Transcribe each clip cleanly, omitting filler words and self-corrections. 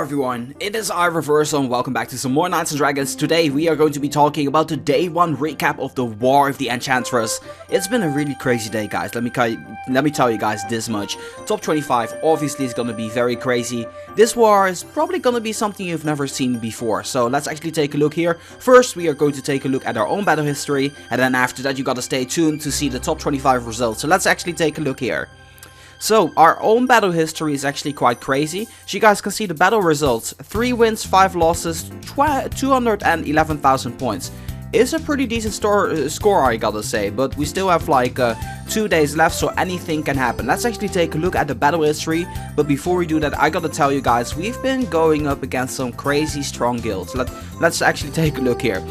everyone, it is Reversal and welcome back to some more Knights and Dragons. Today we are going to be talking about the day 1 recap of the War of the Enchantress. It's been a really crazy day, guys, let me tell you guys this much. Top 25 obviously is going to be very crazy. This war is probably going to be something you've never seen before, so let's actually take a look here. First we are going to take a look at our own battle history, and then after that you gotta stay tuned to see the top 25 results. So let's actually take a look here. So, our own battle history is actually quite crazy. So you guys can see the battle results. 3 wins, 5 losses, 211,000 points. It's a pretty decent score, I gotta say. But we still have like 2 days left, so anything can happen. Let's actually take a look at the battle history. But before we do that, I gotta tell you guys, we've been going up against some crazy strong guilds. Let's actually take a look here.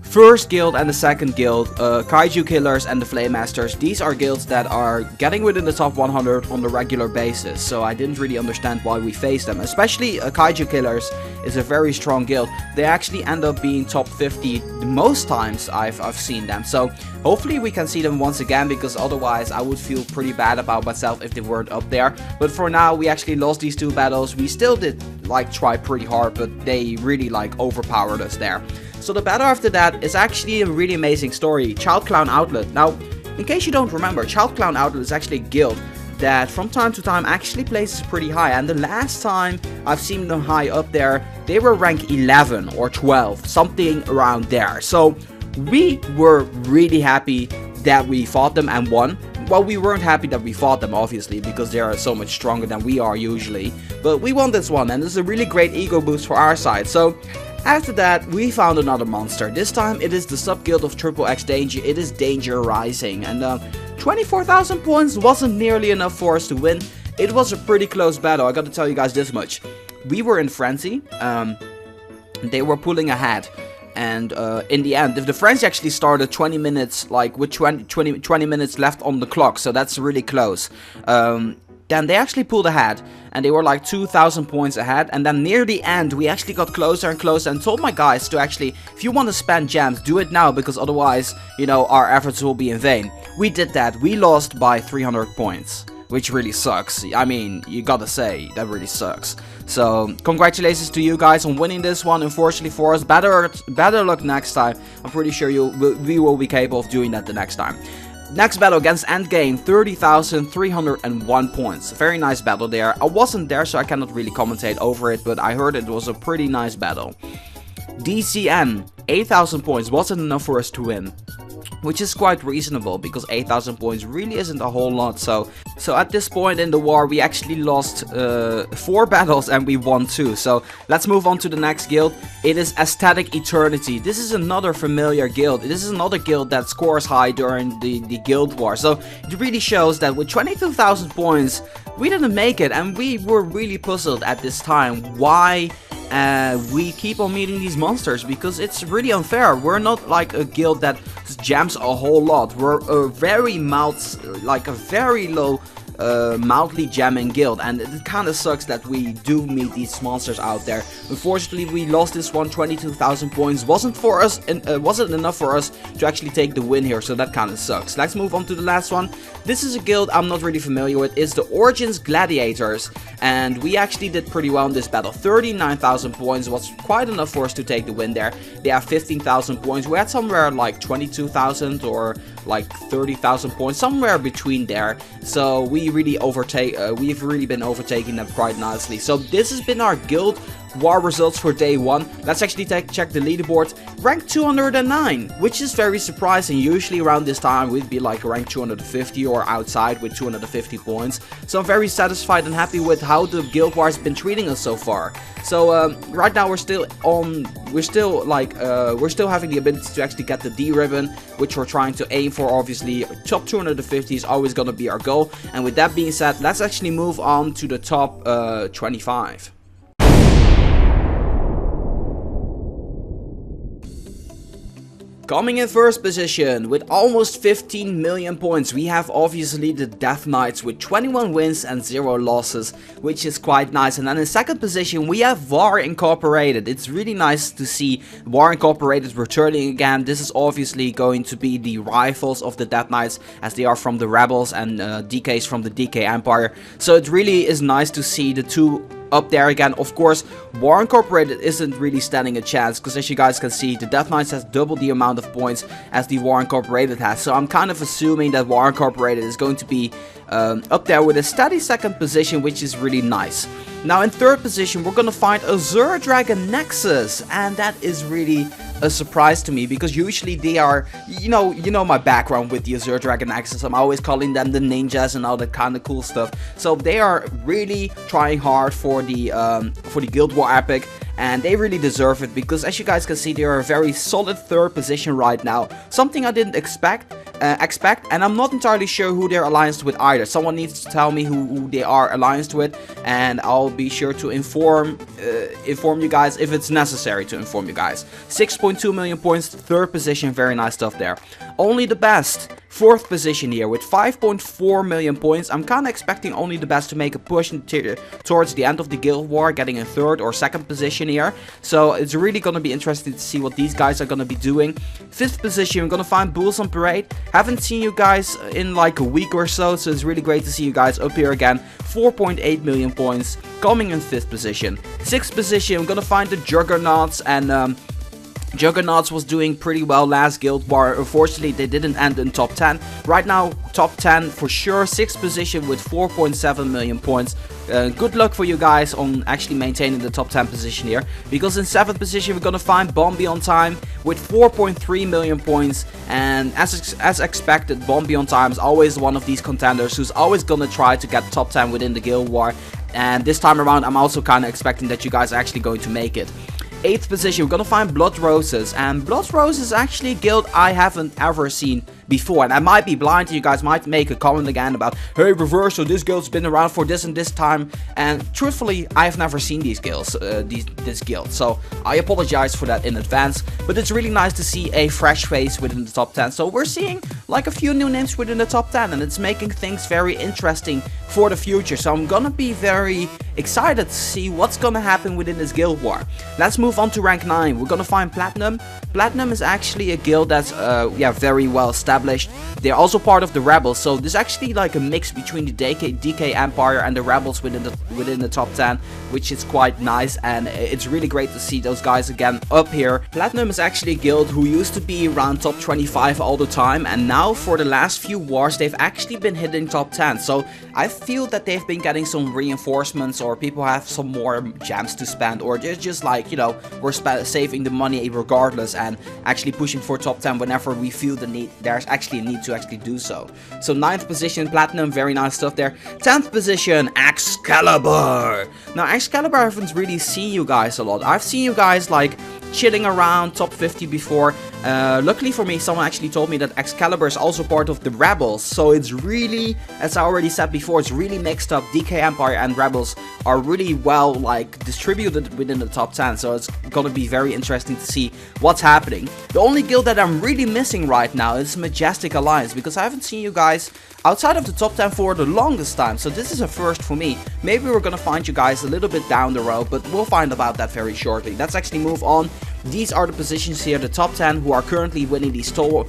First guild and the second guild, Kaiju Killers and the Flame Masters. These are guilds that are getting within the top 100 on the regular basis, so I didn't really understand why we faced them. Especially Kaiju Killers is a very strong guild. They actually end up being top 50 most times I've seen them. So hopefully we can see them once again, because otherwise I would feel pretty bad about myself if they weren't up there. But for now we actually lost these 2 battles. We still did like try pretty hard, but they really like overpowered us there. So the battle after that is actually a really amazing story. Child Clown Outlet. Now, in case you don't remember, Child Clown Outlet is actually a guild that from time to time actually places pretty high. And the last time I've seen them high up there, they were rank 11 or 12, something around there. So we were really happy that we fought them and won. Well, we weren't happy that we fought them, obviously, because they are so much stronger than we are usually. But we won this one, and it's a really great ego boost for our side. So after that, we found another monster. This time, it is the sub-guild of XXX Danger. It is Danger Rising. And 24,000 points wasn't nearly enough for us to win. It was a pretty close battle, I gotta tell you guys this much. We were in frenzy. They were pulling ahead. And in the end, if the frenzy actually started 20 minutes, like with 20 minutes left on the clock, so that's really close. Then they actually pulled ahead, and they were like 2,000 points ahead. And then near the end, we actually got closer and closer and told my guys to actually, if you want to spend gems, do it now, because otherwise, you know, our efforts will be in vain. We did that. We lost by 300 points, which really sucks. I mean, you gotta say, that really sucks. So, congratulations to you guys on winning this one. Unfortunately for us, better luck next time. I'm pretty sure we will be capable of doing that the next time. Next battle against Endgame, 30,301 points. Very nice battle there. I wasn't there, so I cannot really commentate over it, but I heard it was a pretty nice battle. DCN, 8,000 points. Wasn't enough for us to win, which is quite reasonable, because 8,000 points really isn't a whole lot. So at this point in the war, we actually lost 4 battles and we won 2. So let's move on to the next guild. It is Aesthetic Eternity. This is another familiar guild. This is another guild that scores high during the guild war. So it really shows that with 22,000 points, we didn't make it, and we were really puzzled at this time why we keep on meeting these monsters, because it's really unfair. We're not like a guild that jams a whole lot. We're a very very low mildly jamming guild, and it kind of sucks that we do meet these monsters out there. Unfortunately, we lost this one. 22,000 points wasn't enough for us to actually take the win here, so that kind of sucks. Let's move on to the last one. This is a guild I'm not really familiar with. It's the Origins Gladiators, and we actually did pretty well in this battle. 39,000 points was quite enough for us to take the win there. They have 15,000 points. We had somewhere like 22,000 or like 30,000 points, somewhere between there. So we've really been overtaking them quite nicely. So this has been our guild war results for day 1. Let's actually check the leaderboard. Rank 209, which is very surprising. Usually around this time we'd be like rank 250 or outside with 250 points. So I'm very satisfied and happy with how the guild war has been treating us so far. So right now we're still having the ability to actually get the D ribbon, which we're trying to aim for. Obviously, top 250 is always gonna be our goal. And with that being said, let's actually move on to the top 25. Coming in first position with almost 15 million points, we have obviously the Death Knights with 21 wins and 0 losses, which is quite nice. And then in second position we have War Incorporated. It's really nice to see War Incorporated returning again. This is obviously going to be the rivals of the Death Knights, as they are from the Rebels and DKs from the DK Empire. So it really is nice to see the two up there again. Of course, War Incorporated isn't really standing a chance, because as you guys can see, the Death Knights has double the amount of points as the War Incorporated has. So I'm kind of assuming that War Incorporated is going to be up there with a steady second position, which is really nice. Now in third position, we're gonna find Azure Dragon Nexus, and that is really a surprise to me, because usually they are, you know my background with the Azure Dragon Nexus. I'm always calling them the ninjas and all that kind of cool stuff. So they are really trying hard for the Guild War Epic, and they really deserve it, because as you guys can see, they are a very solid third position right now. Something I didn't expect, and I'm not entirely sure who they're allianced with either. Someone needs to tell me who they are allianced with, and I'll be sure to inform you guys if it's necessary to inform you guys. 6.2 million points, third position, very nice stuff there. Only the Best, fourth position here with 5.4 million points. I'm kind of expecting Only the Best to make a push towards the end of the Guild War, getting in third or second position here. So it's really going to be interesting to see what these guys are going to be doing. Fifth position, we're going to find Bulls on Parade. Haven't seen you guys in like a week or so, so it's really great to see you guys up here again. 4.8 million points, coming in fifth position. Sixth position, we're going to find the Juggernauts, and Juggernauts was doing pretty well last Guild War. Unfortunately, they didn't end in top 10. Right now, top 10 for sure. 6th position with 4.7 million points. Good luck for you guys on actually maintaining the top 10 position here. Because in 7th position, we're going to find Bombi on Time with 4.3 million points. And as expected, Bombi on Time is always one of these contenders who's always going to try to get top 10 within the Guild War. And this time around, I'm also kind of expecting that you guys are actually going to make it. 8th position, we're gonna find Blood Roses, and Blood Roses is actually a guild I haven't ever seen before, and I might be blind, you guys might make a comment again about, hey Reversal, this guild's been around for this and this time, and truthfully, I've never seen these guilds, this guild, so I apologize for that in advance, but it's really nice to see a fresh face within the top 10, so we're seeing like a few new names within the top 10, and it's making things very interesting for the future, so I'm gonna be very excited to see what's gonna happen within this Guild War. Let's move on to rank 9, we're gonna find Platinum. Platinum is actually a guild that's very well established. They're also part of the Rebels, so there's actually like a mix between the DK Empire and the Rebels within the top 10, which is quite nice, and it's really great to see those guys again up here. Platinum is actually a guild who used to be around top 25 all the time, and now for the last few wars they've actually been hitting top 10, so I feel that they've been getting some reinforcements, or people have some more gems to spend, or they're just like, you know, we're saving the money regardless and actually pushing for top 10 whenever we feel the need, there's actually a need to actually do so. So 9th position, Platinum, very nice stuff there. 10th position, Excalibur. Now Excalibur, I haven't really seen you guys a lot. I've seen you guys like chilling around top 50 before. Luckily for me, someone actually told me that Excalibur is also part of the Rebels, so it's really, as I already said before, it's really mixed up. DK Empire and Rebels are really well like distributed within the top 10, so it's gonna be very interesting to see what's happening. The only guild that I'm really missing right now is Majestic Alliance, because I haven't seen you guys outside of the top 10 for the longest time, so this is a first for me. Maybe we're gonna find you guys a little bit down the road, but we'll find about that very shortly. Let's actually move on. These are the positions here, the top 10 who are currently winning the Stormwatch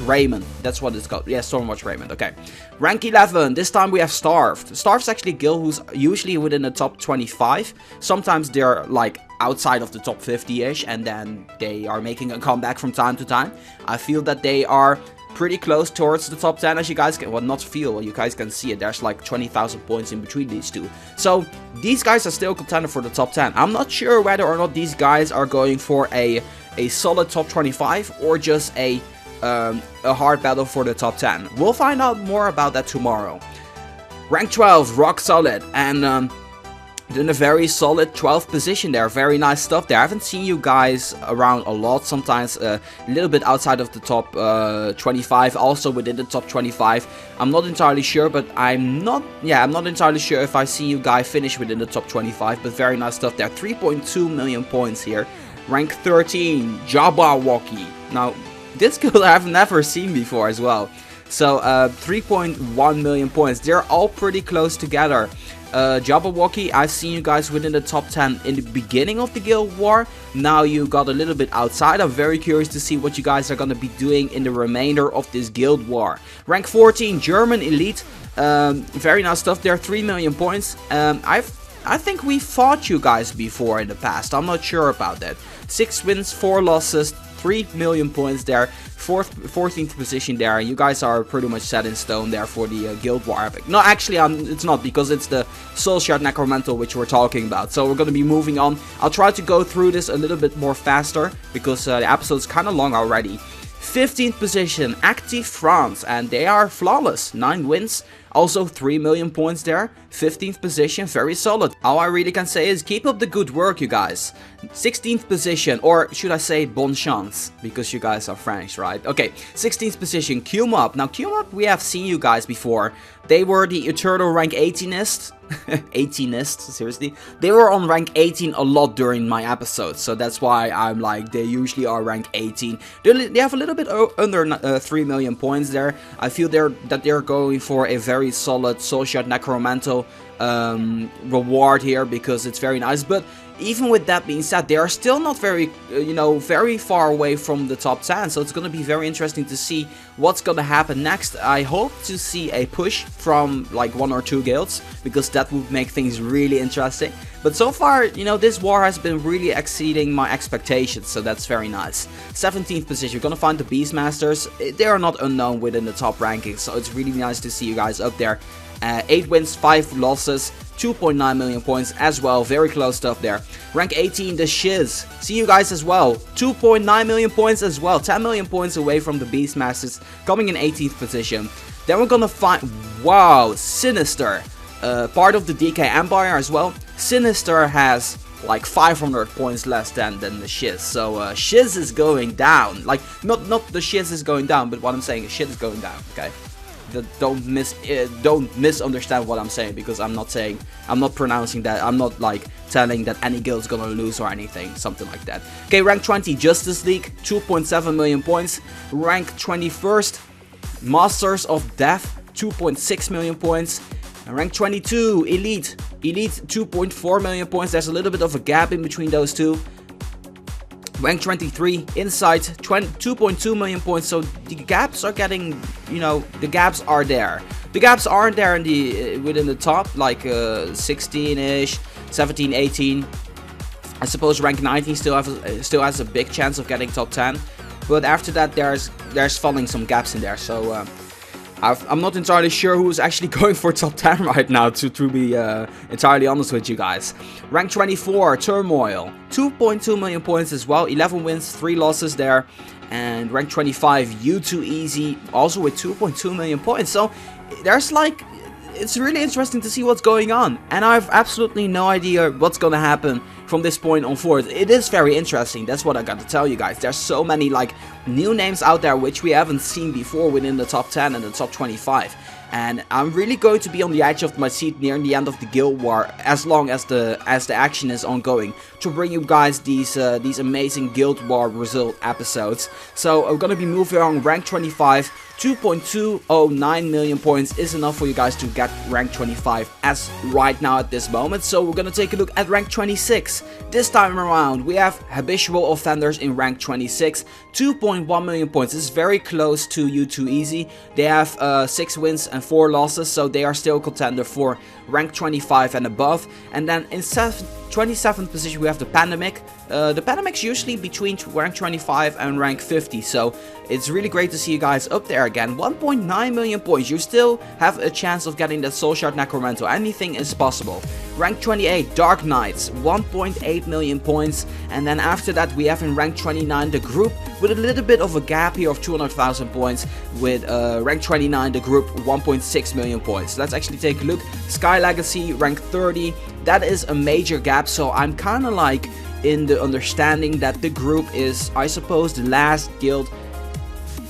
Raymond. That's what it's called. Yeah, Stormwatch Raymond. Okay. Rank 11. This time we have Starved. Starved's actually a guild who's usually within the top 25. Sometimes they're like outside of the top 50-ish, and then they are making a comeback from time to time. I feel that they are pretty close towards the top 10, as you guys can, well, not feel, you guys can see it, there's like 20,000 points in between these two. So these guys are still contender for the top 10. I'm not sure whether or not these guys are going for a solid top 25 or just a hard battle for the top 10. We'll find out more about that tomorrow. Rank 12, Rock Solid, and in a very solid 12th position there. Very nice stuff there. I haven't seen you guys around a lot. Sometimes a little bit outside of the top 25. Also within the top 25. I'm not entirely sure, but I'm not entirely sure if I see you guys finish within the top 25. But very nice stuff there. 3.2 million points here. Rank 13, Jabberwocky. Now, this guild I have never seen before as well. So 3.1 million points. They're all pretty close together. Jabberwocky, I've seen you guys within the top 10 in the beginning of the Guild War. Now you got a little bit outside. I'm very curious to see what you guys are going to be doing in the remainder of this Guild War. Rank 14, German Elite. Very nice stuff there, 3 million points. I think we fought you guys before in the past. I'm not sure about that. 6 wins, 4 losses, 3 million points there. 14th position there. You guys are pretty much set in stone there for the Guild War Epic. No, actually, it's not, because it's the Soul Shard Necromantle which we're talking about. So we're going to be moving on. I'll try to go through this a little bit more faster, because the episode's kind of long already. 15th position, Active France, and they are flawless. 9 wins. Also 3 million points there. 15th position, very solid. All I really can say is keep up the good work, you guys. 16th position, or should I say bonne chance, because you guys are French, right? Okay, 16th position, Q-Mob. Now Q-Mob, we have seen you guys before. They were the eternal rank 18ist. 18ist, seriously. They were on rank 18 a lot during my episodes, so that's why I'm like, they usually are rank 18. They have a little bit under 3 million points there. I feel that they're going for a very solid Soul Shard Necromantle reward here, because it's very nice. But even with that being said, they are still not very, very far away from the top 10. So it's going to be very interesting to see what's going to happen next. I hope to see a push from like 1 or 2 guilds, because that would make things really interesting. But so far, this war has been really exceeding my expectations, so that's very nice. 17th position, you're gonna find the Beastmasters. They are not unknown within the top rankings, so it's really nice to see you guys up there. 8 wins, 5 losses, 2.9 million points as well. Very close stuff there. Rank 18, the Shiz. See you guys as well. 2.9 million points as well. 10 million points away from the Beastmasters, coming in 18th position. Then we're gonna find, wow, Sinister. Part of the DK Empire as well. Sinister has like 500 points less than the Shiz. So Shiz is going down. Like, not the Shiz is going down, but what I'm saying is Shiz is going down, okay? Don't misunderstand what I'm saying, because I'm not pronouncing that. I'm not like telling that any guild's gonna lose or anything, something like that. Okay, rank 20, Justice League, 2.7 million points. Rank 21st, Masters of Death, 2.6 million points. And rank 22, Elite, 2.4 million points. There's a little bit of a gap in between those two. Rank 23, Insight, 2.2 million points. So the gaps are getting, the gaps are there. The gaps aren't there within the top, like 16-ish, 17, 18. I suppose rank 19 still has a big chance of getting top 10. But after that, there's falling some gaps in there. So I'm not entirely sure who's actually going for top 10 right now, to be entirely honest with you guys. Rank 24, Turmoil, 2.2 million points as well, 11 wins, 3 losses there. And rank 25, U2Easy, also with 2.2 million points. So there's like, it's really interesting to see what's going on. And I have absolutely no idea what's gonna happen from this point on forward. It is very interesting, that's what I got to tell you guys. There's so many like new names out there which we haven't seen before within the top 10 and the top 25. And I'm really going to be on the edge of my seat near the end of the Guild War, as long as the action is ongoing, to bring you guys these amazing Guild War result episodes. So I'm gonna be moving on. Rank 25, 2.209 million points is enough for you guys to get rank 25 as right now at this moment. So we're gonna take a look at rank 26. This time around we have Habitual Offenders in rank 26, 2.1 million points. This is very close to U2Easy. They have 6 wins and 4 losses, so they are still a contender for rank 25 and above. And then in 27th position we have the Pandemic. The Pandemic's usually between rank 25 and rank 50, so it's really great to see you guys up there again. 1.9 million points. You still have a chance of getting that Soul Shard Necromantle. Anything is possible. Rank 28, Dark Knights, 1.8 million points. And then after that we have in rank 29 the group, with a little bit of a gap here of 200,000 points, with rank 29 the group 1.6 million points. Let's actually take a look. Sky Legacy, rank 30. That is a major gap, so I'm kind of like in the understanding that the group is, I suppose, the last guild.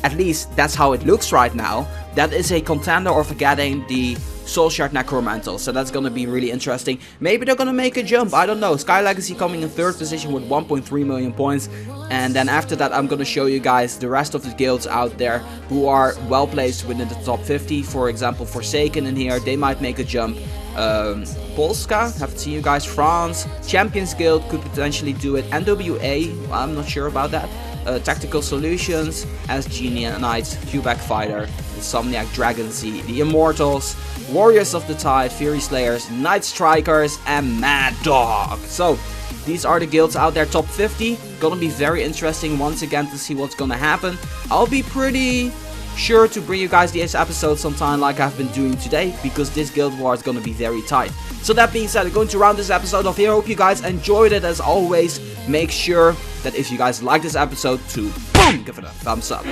At least that's how it looks right now. That is a contender of getting the Soul Shard Necromantle. So that's gonna be really interesting. Maybe they're gonna make a jump, I don't know. Sky Legacy coming in 3rd position with 1.3 million points. And then after that I'm gonna show you guys the rest of the guilds out there who are well placed within the top 50. For example, Forsaken in here, they might make a jump. Polska, haven't seen you guys. France, Champions Guild could potentially do it. NWA, I'm not sure about that. Tactical Solutions, SG Knights, Quebec Fighter, Insomniac Dragon Sea, the Immortals, Warriors of the Tide, Fury Slayers, Night Strikers, and Mad Dog. So these are the guilds out there, top 50. Gonna be very interesting once again to see what's gonna happen. I'll be pretty sure to bring you guys these episodes sometime like I've been doing today, because this guild war is gonna be very tight. So that being said, I'm going to round this episode off here. I hope you guys enjoyed it. As always, make sure that if you guys like this episode to boom, give it a thumbs up.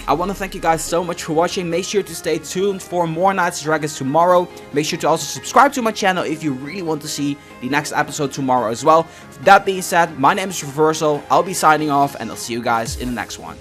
I want to thank you guys so much for watching. Make sure to stay tuned for more Knights and Dragons tomorrow. Make sure to also subscribe to my channel if you really want to see the next episode tomorrow as well. That being said, my name is Reversal. I'll be signing off, and I'll see you guys in the next one.